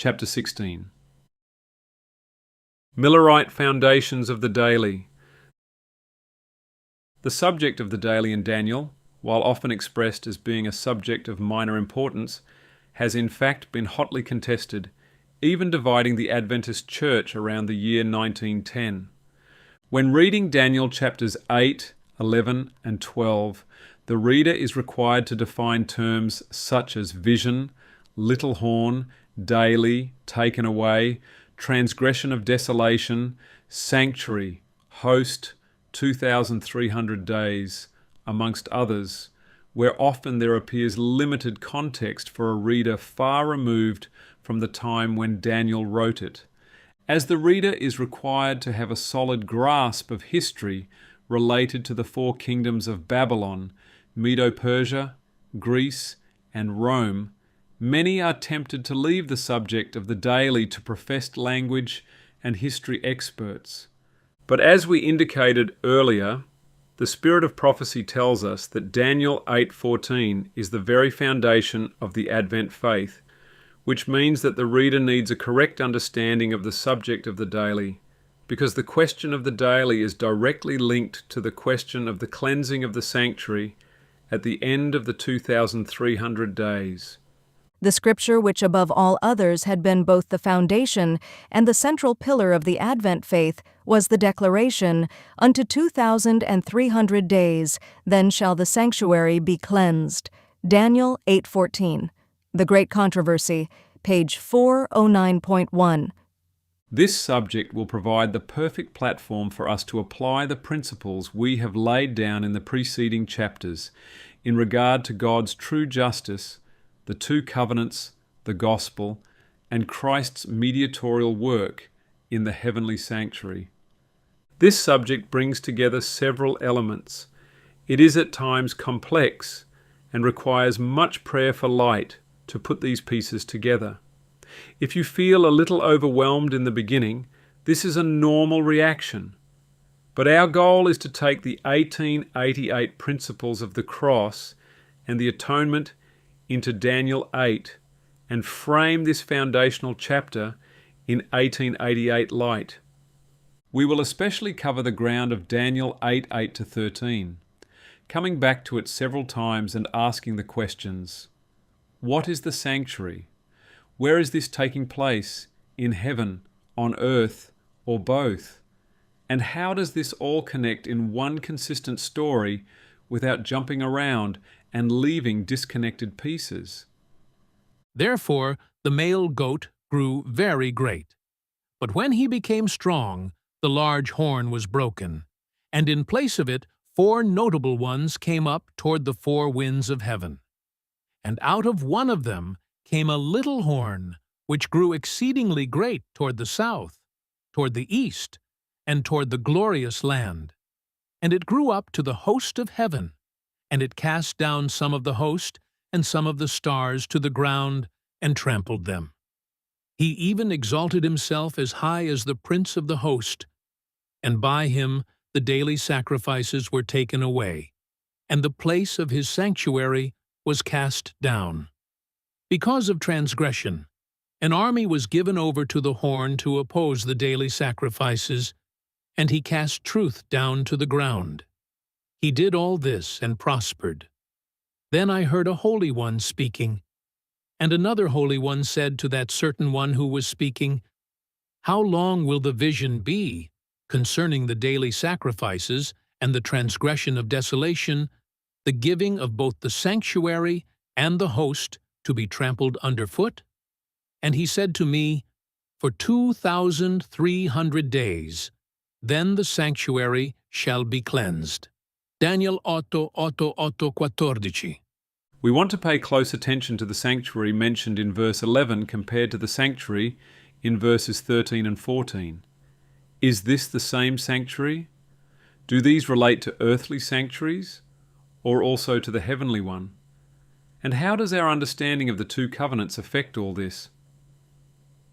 Chapter 16. Millerite Foundations of the Daily. The subject of the daily in Daniel, while often expressed as being a subject of minor importance, has in fact been hotly contested, even dividing the Adventist Church around the year 1910. When reading Daniel chapters 8, 11, and 12, the reader is required to define terms such as vision, little horn, daily, taken away, transgression of desolation, sanctuary, host, 2,300 days, amongst others, where often there appears limited context for a reader far removed from the time when Daniel wrote it, as the reader is required to have a solid grasp of history related to the four kingdoms of Babylon, Medo-Persia, Greece, and Rome. Many are tempted to leave the subject of the daily to professed language and history experts. But as we indicated earlier, the spirit of prophecy tells us that Daniel 8:14 is the very foundation of the Advent faith, which means that the reader needs a correct understanding of the subject of the daily, because the question of the daily is directly linked to the question of the cleansing of the sanctuary at the end of the 2,300 days. The scripture which above all others had been both the foundation and the central pillar of the Advent faith was the declaration, "Unto 2,300 days, then shall the sanctuary be cleansed." Daniel 8:14. The Great Controversy, page 409.1. This subject will provide the perfect platform for us to apply the principles we have laid down in the preceding chapters in regard to God's true justice, the two covenants, the gospel, and Christ's mediatorial work in the heavenly sanctuary. This subject brings together several elements. It is at times complex and requires much prayer for light to put these pieces together. If you feel a little overwhelmed in the beginning, this is a normal reaction. But our goal is to take the 1888 principles of the cross and the atonement into Daniel 8 and frame this foundational chapter in 1888 light. We will especially cover the ground of Daniel 8:8-13, coming back to it several times and asking the questions: what is the sanctuary? Where is this taking place? In heaven, on earth, or both? And how does this all connect in one consistent story without jumping around and leaving disconnected pieces? Therefore the male goat grew very great. But when he became strong, the large horn was broken, and in place of it 4 notable ones came up toward the 4 winds of heaven. And out of one of them came a little horn, which grew exceedingly great toward the south, toward the east, and toward the glorious land. And it grew up to the host of heaven, and it cast down some of the host and some of the stars to the ground and trampled them. He even exalted himself as high as the prince of the host, and by him the daily sacrifices were taken away, and the place of his sanctuary was cast down. Because of transgression, an army was given over to the horn to oppose the daily sacrifices, and he cast truth down to the ground. He did all this and prospered. Then I heard a holy one speaking, and another holy one said to that certain one who was speaking, "How long will the vision be concerning the daily sacrifices and the transgression of desolation, the giving of both the sanctuary and the host to be trampled underfoot?" And he said to me, "For 2,300 days, then the sanctuary shall be cleansed." Daniel 8:8-8-14. We want to pay close attention to the sanctuary mentioned in verse 11 compared to the sanctuary in verses 13 and 14. Is this the same sanctuary? Do these relate to earthly sanctuaries, or also to the heavenly one? And how does our understanding of the two covenants affect all this?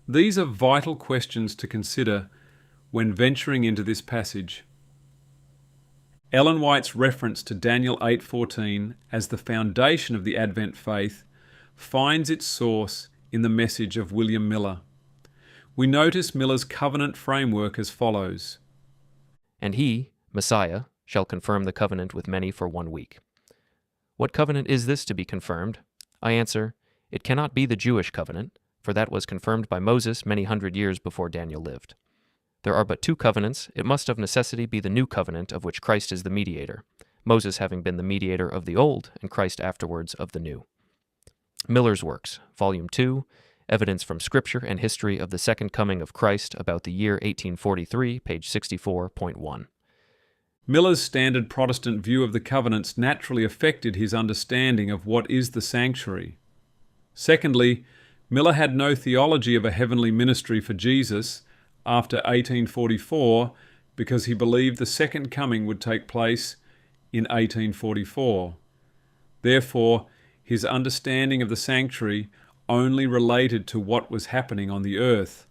These are vital questions to consider when venturing into this passage. Ellen White's reference to Daniel 8:14 as the foundation of the Advent faith finds its source in the message of William Miller. We notice Miller's covenant framework as follows. And he, Messiah, shall confirm the covenant with many for 1 week. What covenant is this to be confirmed? I answer, it cannot be the Jewish covenant, for that was confirmed by Moses many hundred years before Daniel lived. There are but 2 covenants. It must of necessity be the new covenant of which Christ is the mediator, Moses having been the mediator of the old, and Christ afterwards of the new. Miller's Works, Volume 2, Evidence from Scripture and History of the Second Coming of Christ about the year 1843, page 64.1. Miller's standard Protestant view of the covenants naturally affected his understanding of what is the sanctuary. Secondly, Miller had no theology of a heavenly ministry for Jesus after 1844 because he believed the second coming would take place in 1844. Therefore, his understanding of the sanctuary only related to what was happening on the earth.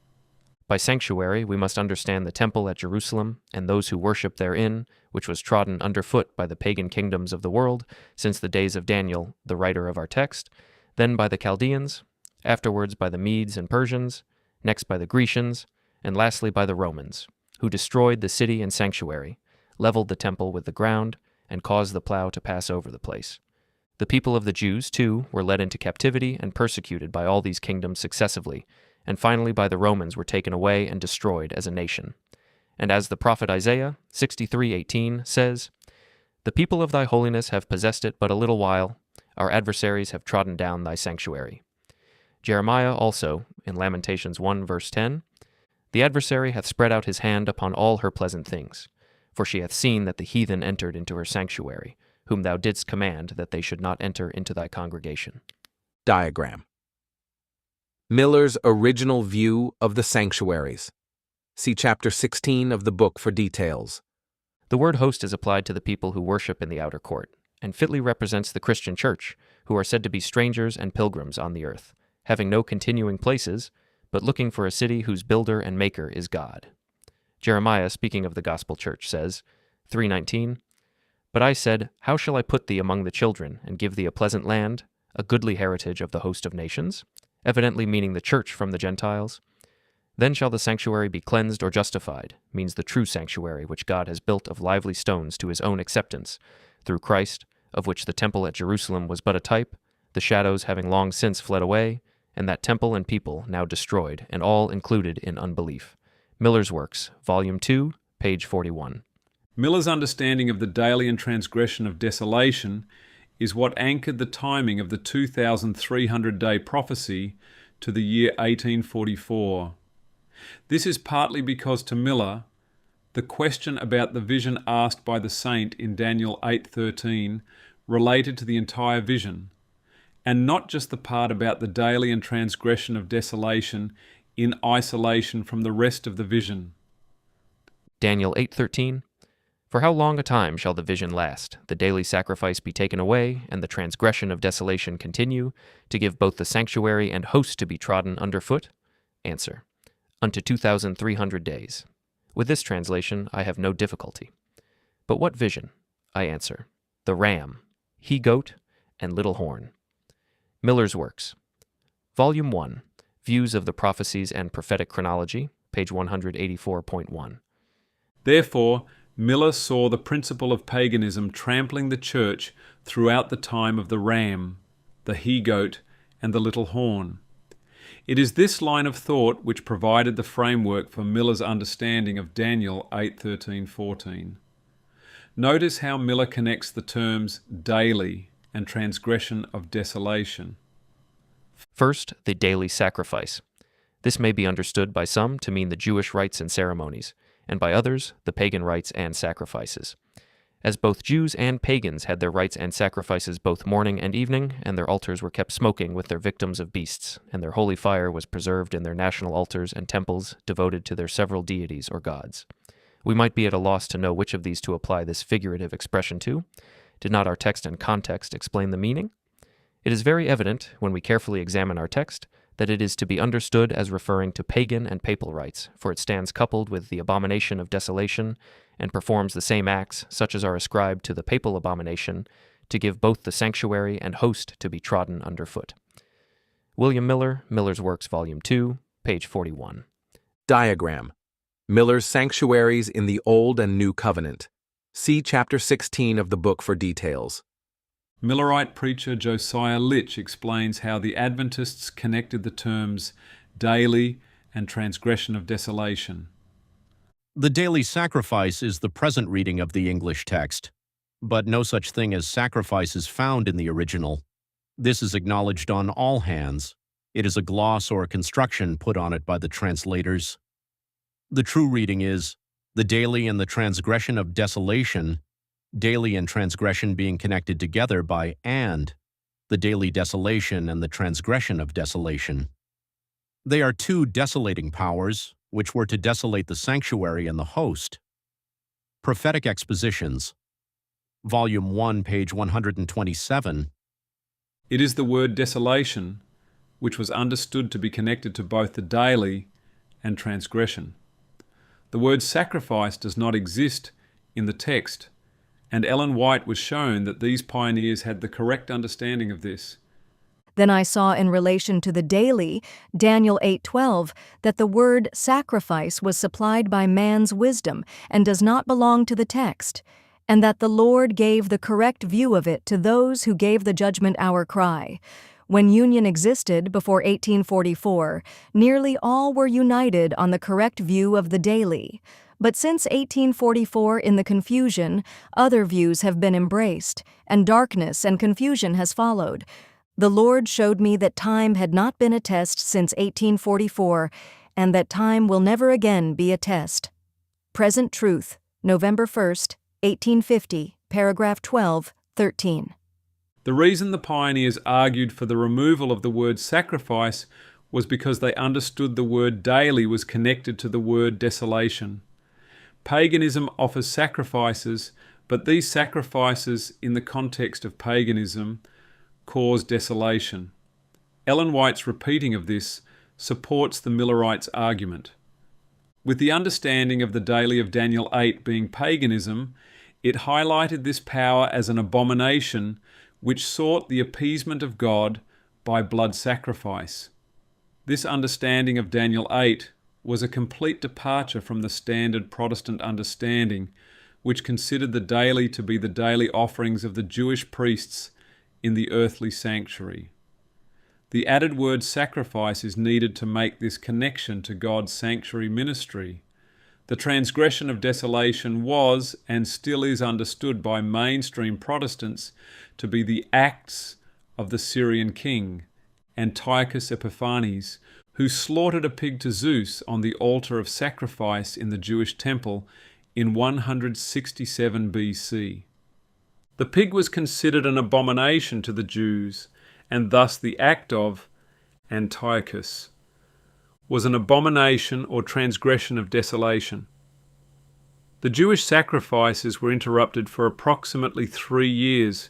By sanctuary, we must understand the temple at Jerusalem and those who worship therein, which was trodden underfoot by the pagan kingdoms of the world since the days of Daniel, the writer of our text, then by the Chaldeans, afterwards by the Medes and Persians, next by the Grecians, and lastly by the Romans, who destroyed the city and sanctuary, leveled the temple with the ground, and caused the plow to pass over the place. The people of the Jews, too, were led into captivity and persecuted by all these kingdoms successively, and finally by the Romans were taken away and destroyed as a nation. And as the prophet Isaiah 63:18 says, "The people of thy holiness have possessed it but a little while, our adversaries have trodden down thy sanctuary." Jeremiah also, in Lamentations 1 verse 10, "The adversary hath spread out his hand upon all her pleasant things, for she hath seen that the heathen entered into her sanctuary, whom thou didst command that they should not enter into thy congregation." Diagram. Miller's original view of the sanctuaries. See Chapter 16 of the book for details. The word host is applied to the people who worship in the outer court, and fitly represents the Christian church, who are said to be strangers and pilgrims on the earth, having no continuing places, but looking for a city whose builder and maker is God. Jeremiah, speaking of the gospel church, says, 3:19, "But I said, How shall I put thee among the children, and give thee a pleasant land, a goodly heritage of the host of nations?" Evidently meaning the church from the Gentiles. "Then shall the sanctuary be cleansed or justified," means the true sanctuary which God has built of lively stones to his own acceptance, through Christ, of which the temple at Jerusalem was but a type, the shadows having long since fled away, and that temple and people now destroyed, and all included in unbelief. Miller's Works, Volume 2, page 41. Miller's understanding of the daily and transgression of desolation is what anchored the timing of the 2,300-day prophecy to the year 1844. This is partly because to Miller, the question about the vision asked by the saint in Daniel 8:13 related to the entire vision, and not just the part about the daily and transgression of desolation in isolation from the rest of the vision. Daniel 8:13, "For how long a time shall the vision last, the daily sacrifice be taken away, and the transgression of desolation continue, to give both the sanctuary and host to be trodden underfoot?" Answer, unto 2,300 days. With this translation I have no difficulty. But what vision? I answer, the ram, he-goat, and little horn. Miller's Works, Volume 1, Views of the Prophecies and Prophetic Chronology, page 184.1. Therefore, Miller saw the principle of paganism trampling the church throughout the time of the ram, the he-goat, and the little horn. It is this line of thought which provided the framework for Miller's understanding of Daniel 8:13-14. Notice how Miller connects the terms daily and transgression of desolation. First, the daily sacrifice. This may be understood by some to mean the Jewish rites and ceremonies, and by others, the pagan rites and sacrifices. As both Jews and pagans had their rites and sacrifices both morning and evening, and their altars were kept smoking with their victims of beasts, and their holy fire was preserved in their national altars and temples devoted to their several deities or gods. We might be at a loss to know which of these to apply this figurative expression to. Did not our text and context explain the meaning? It is very evident, when we carefully examine our text, that it is to be understood as referring to pagan and papal rites, for it stands coupled with the abomination of desolation, and performs the same acts, such as are ascribed to the papal abomination, to give both the sanctuary and host to be trodden underfoot. William Miller, Miller's Works, Volume 2, page 41. Diagram: Miller's Sanctuaries in the Old and New Covenant. See Chapter 16 of the book for details. Millerite preacher Josiah Litch explains how the Adventists connected the terms daily and transgression of desolation. The daily sacrifice is the present reading of the English text, but no such thing as sacrifice is found in the original. This is acknowledged on all hands. It is a gloss or a construction put on it by the translators. The true reading is, the daily and the transgression of desolation, daily and transgression being connected together by and, the daily desolation and the transgression of desolation. They are two desolating powers, which were to desolate the sanctuary and the host. Prophetic Expositions, Volume 1, page 127. It is the word desolation which was understood to be connected to both the daily and transgression. The word sacrifice does not exist in the text, and Ellen White was shown that these pioneers had the correct understanding of this. Then I saw in relation to the daily, Daniel 8:12, that the word sacrifice was supplied by man's wisdom and does not belong to the text, and that the Lord gave the correct view of it to those who gave the judgment hour cry. When union existed before 1844, nearly all were united on the correct view of the daily. But since 1844, in the confusion, other views have been embraced, and darkness and confusion has followed. The Lord showed me that time had not been a test since 1844, and that time will never again be a test. Present Truth, November 1st, 1850, paragraph 12, 13. The reason the pioneers argued for the removal of the word sacrifice was because they understood the word daily was connected to the word desolation. Paganism offers sacrifices, but these sacrifices, in the context of paganism, cause desolation. Ellen White's repeating of this supports the Millerites' argument. With the understanding of the daily of Daniel 8 being paganism, it highlighted this power as an abomination which sought the appeasement of God by blood sacrifice. This understanding of Daniel 8 was a complete departure from the standard Protestant understanding, which considered the daily to be the daily offerings of the Jewish priests in the earthly sanctuary. The added word sacrifice is needed to make this connection to God's sanctuary ministry. The transgression of desolation was and still is understood by mainstream Protestants to be the acts of the Syrian king, Antiochus Epiphanes, who slaughtered a pig to Zeus on the altar of sacrifice in the Jewish temple in 167 BC. The pig was considered an abomination to the Jews, and thus the act of Antiochus was an abomination or transgression of desolation. The Jewish sacrifices were interrupted for approximately 3 years,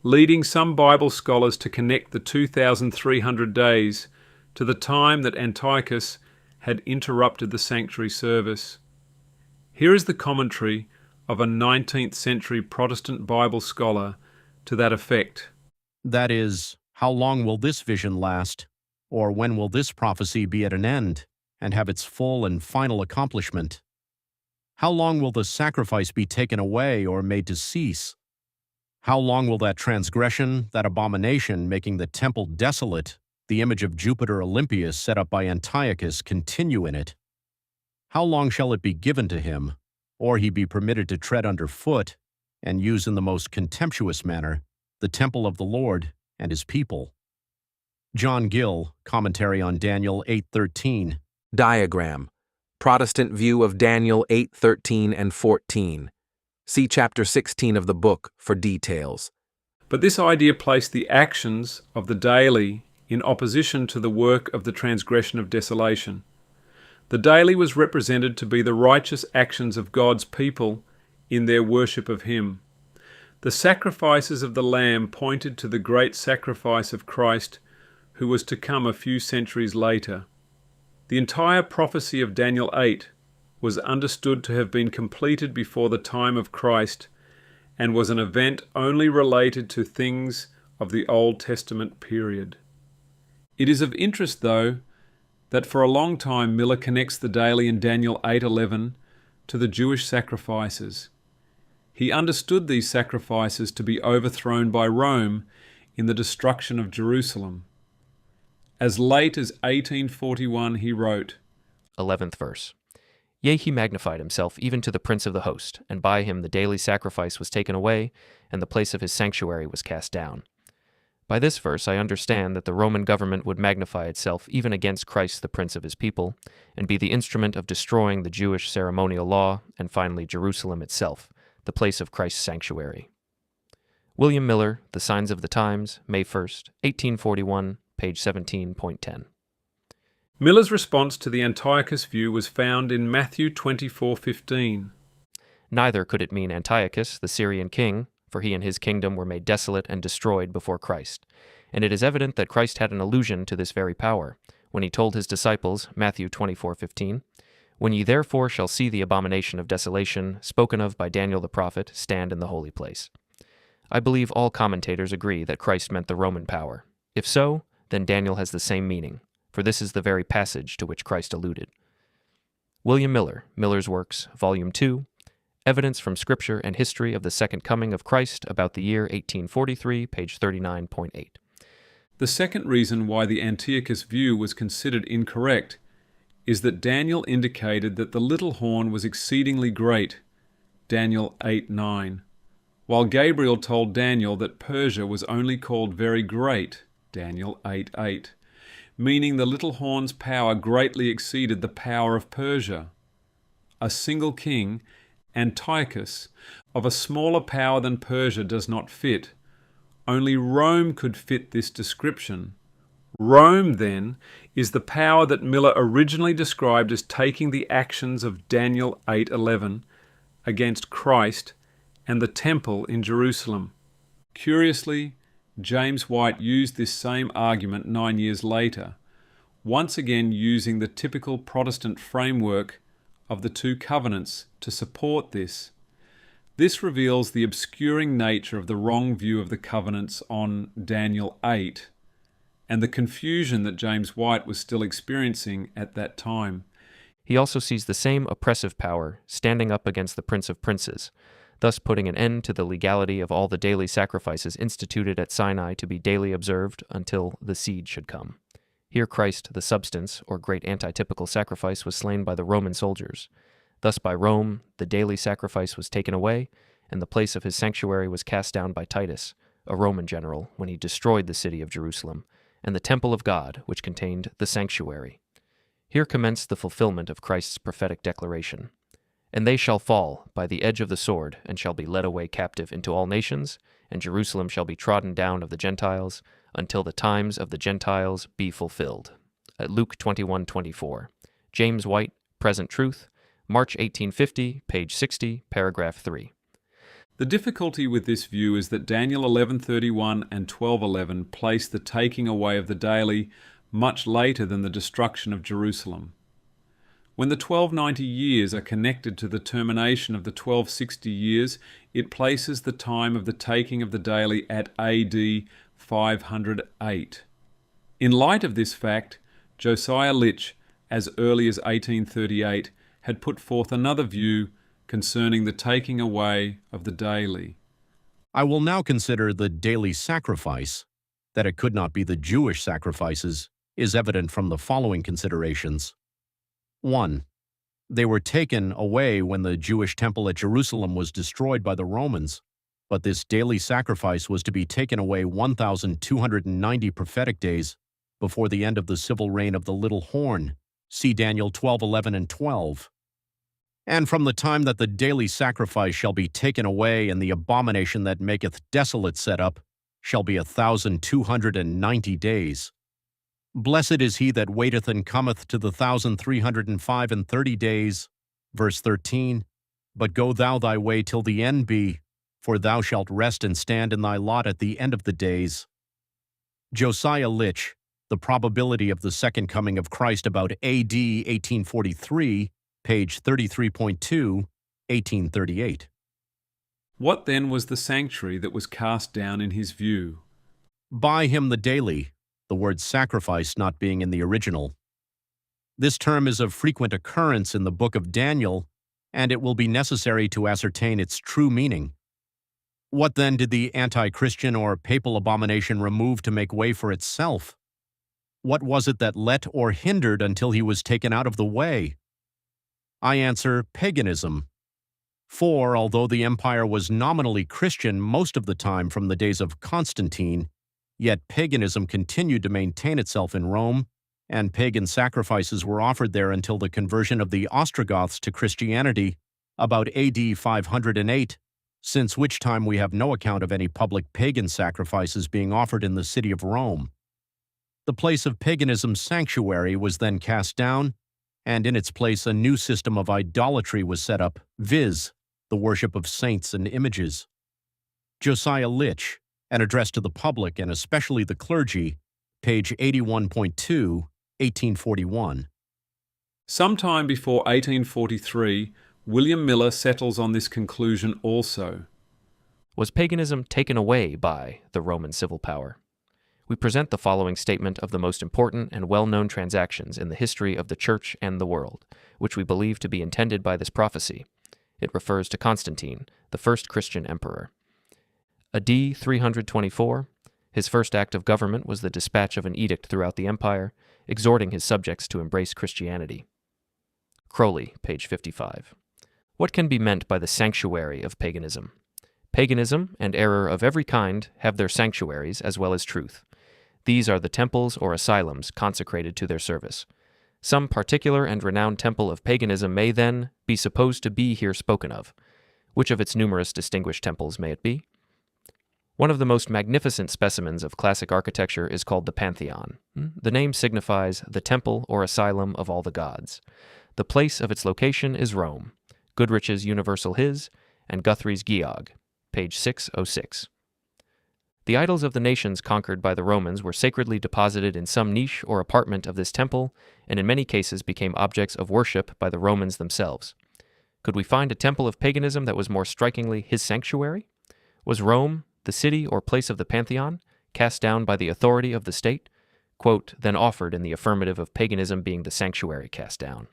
leading some Bible scholars to connect the 2,300 days to the time that Antiochus had interrupted the sanctuary service. Here is the commentary of a 19th century Protestant Bible scholar to that effect. That is, how long will this vision last? Or when will this prophecy be at an end and have its full and final accomplishment? How long will the sacrifice be taken away or made to cease? How long will that transgression, that abomination making the temple desolate, the image of Jupiter Olympius set up by Antiochus, continue in it? How long shall it be given to him, or he be permitted to tread underfoot and use in the most contemptuous manner the temple of the Lord and his people? John Gill, Commentary on Daniel 8:13. Diagram: Protestant view of Daniel 8:13 and 14. See Chapter 16 of the book for details. But this idea placed the actions of the daily in opposition to the work of the transgression of desolation. The daily was represented to be the righteous actions of God's people in their worship of Him. The sacrifices of the Lamb pointed to the great sacrifice of Christ, who was to come a few centuries later. The entire prophecy of Daniel 8 was understood to have been completed before the time of Christ and was an event only related to things of the Old Testament period. It is of interest, though, that for a long time Miller connects the daily in Daniel 8:11 to the Jewish sacrifices. He understood these sacrifices to be overthrown by Rome in the destruction of Jerusalem. As late as 1841 he wrote, 11th verse. Yea, he magnified himself even to the prince of the host, and by him the daily sacrifice was taken away, and the place of his sanctuary was cast down. By this verse I understand that the Roman government would magnify itself even against Christ the prince of his people, and be the instrument of destroying the Jewish ceremonial law, and finally Jerusalem itself, the place of Christ's sanctuary. William Miller, The Signs of the Times, May 1st, 1841, page 17.10. Miller's response to the Antiochus view was found in Matthew 24:15. Neither could it mean Antiochus, the Syrian king, for he and his kingdom were made desolate and destroyed before Christ. And it is evident that Christ had an allusion to this very power, when he told his disciples, Matthew 24:15, When ye therefore shall see the abomination of desolation, spoken of by Daniel the prophet, stand in the holy place. I believe all commentators agree that Christ meant the Roman power. If so, then Daniel has the same meaning, for this is the very passage to which Christ alluded. William Miller, Miller's Works, Volume 2, Evidence from Scripture and History of the Second Coming of Christ about the year 1843, page 39.8. The second reason why the Antiochus view was considered incorrect is that Daniel indicated that the little horn was exceedingly great, Daniel 8:9, while Gabriel told Daniel that Persia was only called very great, Daniel 8:8, meaning the little horn's power greatly exceeded the power of Persia. A single king, Antiochus, of a smaller power than Persia does not fit. Only Rome could fit this description. Rome, then, is the power that Miller originally described as taking the actions of Daniel 8:11 against Christ and the temple in Jerusalem. Curiously, James White used this same argument 9 years later, once again using the typical Protestant framework of the two covenants to support this. This reveals the obscuring nature of the wrong view of the covenants on Daniel 8 and the confusion that James White was still experiencing at that time. He also sees the same oppressive power standing up against the Prince of Princes, thus putting an end to the legality of all the daily sacrifices instituted at Sinai to be daily observed until the seed should come. Here Christ, the substance, or great antitypical sacrifice, was slain by the Roman soldiers. Thus by Rome, the daily sacrifice was taken away, and the place of his sanctuary was cast down by Titus, a Roman general, when he destroyed the city of Jerusalem, and the temple of God, which contained the sanctuary. Here commenced the fulfillment of Christ's prophetic declaration. And they shall fall by the edge of the sword, and shall be led away captive into all nations, and Jerusalem shall be trodden down of the Gentiles, until the times of the Gentiles be fulfilled. Luke 21:24. James White, Present Truth, March 1850, page 60, paragraph 3. The difficulty with this view is that Daniel 11:31 and 12:11 place the taking away of the daily much later than the destruction of Jerusalem. When the 1290 years are connected to the termination of the 1260 years, it places the time of the taking of the daily at AD 508. In light of this fact, Josiah Litch, as early as 1838, had put forth another view concerning the taking away of the daily. I will now consider the daily sacrifice. That it could not be the Jewish sacrifices is evident from the following considerations. 1. They were taken away when the Jewish temple at Jerusalem was destroyed by the Romans, but this daily sacrifice was to be taken away 1,290 prophetic days before the end of the civil reign of the little horn. See Daniel 12:11 and 12. And from the time that the daily sacrifice shall be taken away, and the abomination that maketh desolate set up, shall be 1,290 days. Blessed is he that waiteth and cometh to the 1,305 days. Verse 13. But go thou thy way till the end be, for thou shalt rest and stand in thy lot at the end of the days. Josiah Litch, The Probability of the Second Coming of Christ about A.D. 1843, page 33.2, 1838. What then was the sanctuary that was cast down in his view? By him the daily, the word sacrifice not being in the original. This term is of frequent occurrence in the book of Daniel, and it will be necessary to ascertain its true meaning. What then did the anti-Christian or papal abomination remove to make way for itself? What was it that let or hindered until he was taken out of the way? I answer, paganism. For, although the empire was nominally Christian most of the time from the days of Constantine, yet paganism continued to maintain itself in Rome, and pagan sacrifices were offered there until the conversion of the Ostrogoths to Christianity about AD 508, since which time we have no account of any public pagan sacrifices being offered in the city of Rome. The place of paganism's sanctuary was then cast down, and in its place a new system of idolatry was set up, viz., the worship of saints and images. Josiah Litch, an address to the public and especially the clergy, page 81.2, 1841. Sometime before 1843, William Miller settles on this conclusion also. Was paganism taken away by the Roman civil power? We present the following statement of the most important and well-known transactions in the history of the Church and the world, which we believe to be intended by this prophecy. It refers to Constantine, the first Christian emperor. A.D. 324, his first act of government was the dispatch of an edict throughout the empire, exhorting his subjects to embrace Christianity. Crowley, page 55. What can be meant by the sanctuary of paganism? Paganism and error of every kind have their sanctuaries as well as truth. These are the temples or asylums consecrated to their service. Some particular and renowned temple of paganism may, then, be supposed to be here spoken of. Which of its numerous distinguished temples may it be? One of the most magnificent specimens of classic architecture is called the Pantheon. The name signifies the temple or asylum of all the gods. The place of its location is Rome, Goodrich's Universal His, and Guthrie's Geog, page 606. The idols of the nations conquered by the Romans were sacredly deposited in some niche or apartment of this temple, and in many cases became objects of worship by the Romans themselves. Could we find a temple of paganism that was more strikingly his sanctuary? Was Rome, the city or place of the Pantheon, cast down by the authority of the state? Quote, then offered in the affirmative of paganism being the sanctuary cast down.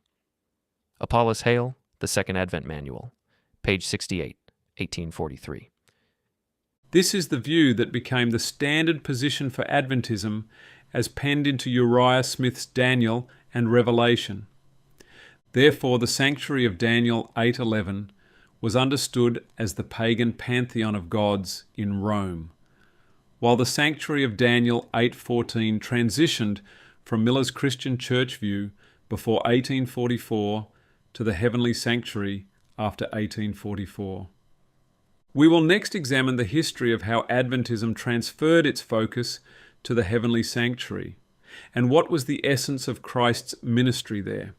Apollos Hale, The Second Advent Manual, page 68, 1843. This is the view that became the standard position for Adventism as penned into Uriah Smith's Daniel and Revelation. Therefore, the sanctuary of Daniel 8:11 was understood as the pagan pantheon of gods in Rome, while the sanctuary of Daniel 8:14 transitioned from Miller's Christian church view before 1844 to the heavenly sanctuary after 1844. We will next examine the history of how Adventism transferred its focus to the heavenly sanctuary, and what was the essence of Christ's ministry there.